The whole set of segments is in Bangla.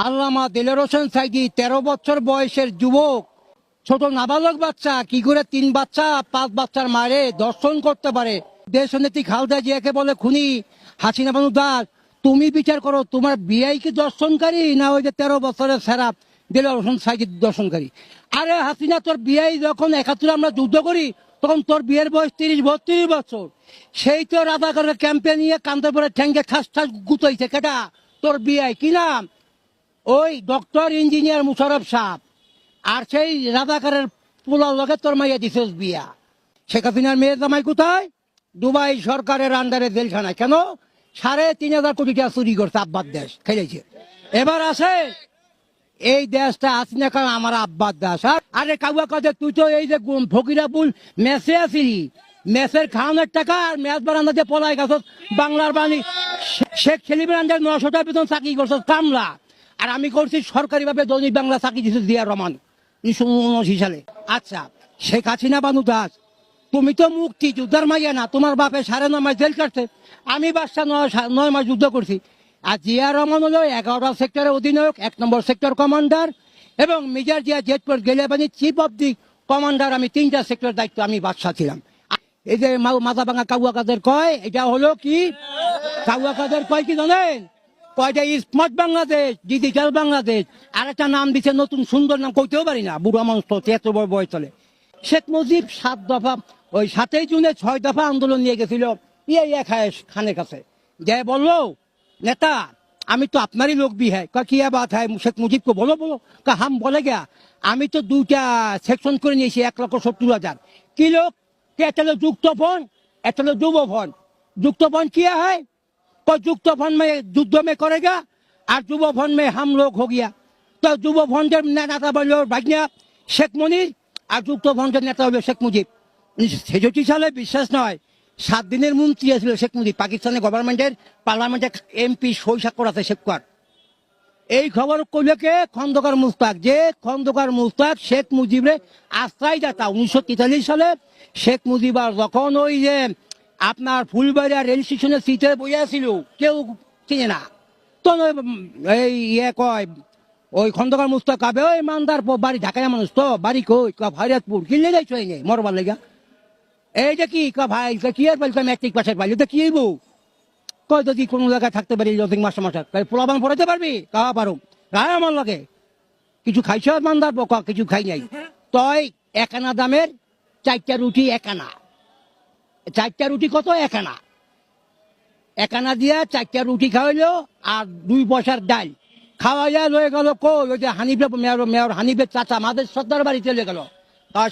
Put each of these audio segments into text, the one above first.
আল্লামা দেলোয়ার হোসেন সাইদি 13 বছর বয়সের যুবক, ছোট নাবালক বাচ্চা কি করে 3 বাচ্চা 5 বাচ্চার মারে দর্শন করতে পারে? দেশনেত্রী খালেদা জিয়াকে বলে খুনি হাসিনা বানু দাস, তুমি বিচার করো তোমার বিআই কি দর্শনকারী না ওই যে 13 বছরের সেরা দেলোয়ার হোসেন সাইদি দর্শনকারী? আরে হাসিনা, তোর বিআই যখন 71 আমরা যুদ্ধ করি তখন তোর বিয়ের বয়স 30-32 বছর। সেই তো রাজাকারের ক্যাম্পে নিয়ে কান্দে পরে ঠ্যাঙ্গে ঠাস ঠাস গুতাইছে কেটা? তোর বিআই কি নাম? ওই ডক্টর ইঞ্জিনিয়ার মুশারফ সাহেব। আর সেই রাজাকারের পোলার লগে তোর মাইয়া দিছিস বিয়া। শেখ হাসিনার মেয়ের জামাই কোথায়? দুবাই সরকারের আন্ডারে জেলখানায়। কেন? 3,500 কোটি টাকা চুরি করছে আব্বার দেশ খেলেছে। এবার আসে এই দেশটা হাসিনা কারণ আমার আব্বার দেশ। আরে কাউয়া কাজে তুই তো এই যে ফকিরাপুল মেসে আসিলি, মেসের খাওয়ানোর টাকা আর ম্যাচ বারান্দাতে পলাই গেছ। বাংলার বাণী শেখ সেলিমের আন্ডার 900 টাকা বেতন চাকরি করছ কামলা। আর আমি করছি সরকারিভাবে দৈনিক বাংলা চাকরি দিচ্ছে জিয়া রহমান 1979 সালে। আচ্ছা, শেখ হাসিনা বানু দাস, তুমি তো মুক্তি যুদ্ধার মাইয়া না, তোমার বাপে 9.5 মাস জেল কাটছে, আমি বাদশা 9 মাস যুদ্ধ করছি। আর জিয়া রহমান হলো 11টা সেক্টরের অধিনায়ক, 1 নম্বর সেক্টর কমান্ডার, এবং মেজর জিয়া জেটপোর্ট গেলেবানি চিফ অব দি কমান্ডার। আমি 3টা সেক্টর দায়িত্ব আমি বাদশা ছিলাম। এই যে মাথা ভাঙা কাউয়া কাদের কয়, এটা হলো কি কাউয়া কাদের কয় কি জানেন? কয়টা স্মার্ট বাংলাদেশ, ডিজিটাল বাংলাদেশ। আর একটা নাম দিচ্ছে নতুন সুন্দর নাম, কইতেও পারি না, বুড়া মানুষ তো 73 বড় বয়স চলে। শেখ মুজিব 7 দফা, ওই 7ই জুনে 6 দফা আন্দোলন নিয়ে গেছিল খানের কাছে। যে বললো, নেতা আমি তো আপনারই লোক भी है। কি বাত है? শেখ মুজিব को बोलो बोलो। हम बोले गया আমি তো 2টা সেকশন করে নিয়েছি 1,70,000 কি লোক। একটা হলো যুক্তফ্রন্ট, একটা হলো যুবফ্রন্ট। যুক্তফ্রন্ট किया है तो যুক্তফ্রন্ট में युद्ध में करेगा और যুবফ্রন্ট में हम लोग हो गया। তো যুবফ্রন্টের নেতা বললো ভাগ্না শেখ মুজিব, আর যুক্তফ্রন্টের নেতা হলো শেখ মুজিব। 1963 সালে বিশ্বাস নয় 7 দিনের মন্ত্রী ছিল শেখ মুজিব। পাকিস্তানের গভর্নমেন্টের পার্লামেন্টের এমপি সই স্বাক্ষর আছে শেখ কর। এই খবর কইলেকে খন্দকার মুস্তাক, যে খন্দকার মুস্তাক শেখ মুজিবের আশ্রয়দাতা। 1943 সালে শেখ মুজিব আর যখন ওই যে আপনার ফুলবাড়িয়া রেল স্টেশনের সিটে বইয়াছিল, কেউ চিনে না, তো এই কয় ওই খন্দকার মুস্তাক কাবে ওই মানদার বাড়ি ঢাকায় মানুষ তো বাড়ি কই ভাইরাতপুর কিনলে যাইছো এই নেই মরবার লেগা। এই যে কি ভাই কি আর বলছো ম্যাট্রিক পাশের পাইলে তো কি বউ কয় যদি কোনো জায়গায় থাকতে পারি লজিং মাস্টার মাস্টার তাই পোলাবান পড়াইতে পারবি? কাহা পারো রায় আমার লাগে। কিছু খাইছ মানদার পোকা? কিছু খাই নাই। তই 1 আনা দামের 4টা রুটি 1 আনা। 4টা রুটি কত? 1 আনা। 1 আনা দিয়া 4টা রুটি খাওয়াইলো আর 2 পয়সার ডাল খাওয়াইয়া লয়ে গেল। কই ওই যে হানিফে মেয়র হানিফের চাচা আমাদের সর্দার বাড়ি চলে গেল।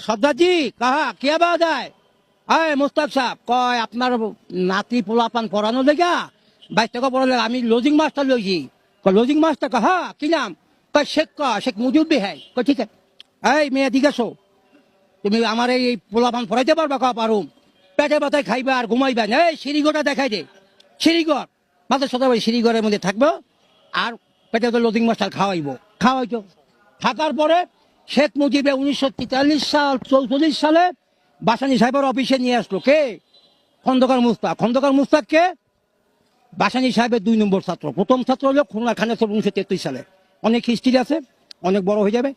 সর্দারজি কাহা কে বা যায়? হ্যাঁ মুস্তাক সাহেব কয় আপনার নাতি পোলাপান পড়ানো লেগা 22 টাকা পড়ালে আমি লজিং মাস্টার লইছি। লজিং মাস্টার কাহা কি নাম? কয় শেখ মুজিব হ্যাঁ। কয় ঠিক আছে, এই মেয়ে জিজ্ঞাসো তুমি আমার এই পোলাপান পড়াইতে পারবা? কা পারো। পেটে ব্যথায় খাইবা আর ঘুমাইবা না। এই সিঁড়িঘরটা দেখাই দে। সিঁড়িঘর মাত্র সদাবাড়ি সিঁড়িঘরের মধ্যে থাকবো আর পেটে তো লজিং মাস্টার খাওয়াইতো। থাকার পরে শেখ মুজিবে 1943 সালে বাসানী সাহেবের অফিসে নিয়ে আসলো কে? খন্দকার মুস্তাক। খন্দকার মুস্তাককে বাসানী সাহেবের 2 নম্বর ছাত্র। প্রথম ছাত্র হলো খুলনা খানের 1933 সালে। অনেক হিস্ট্রি আছে, অনেক বড় হয়ে যাবে।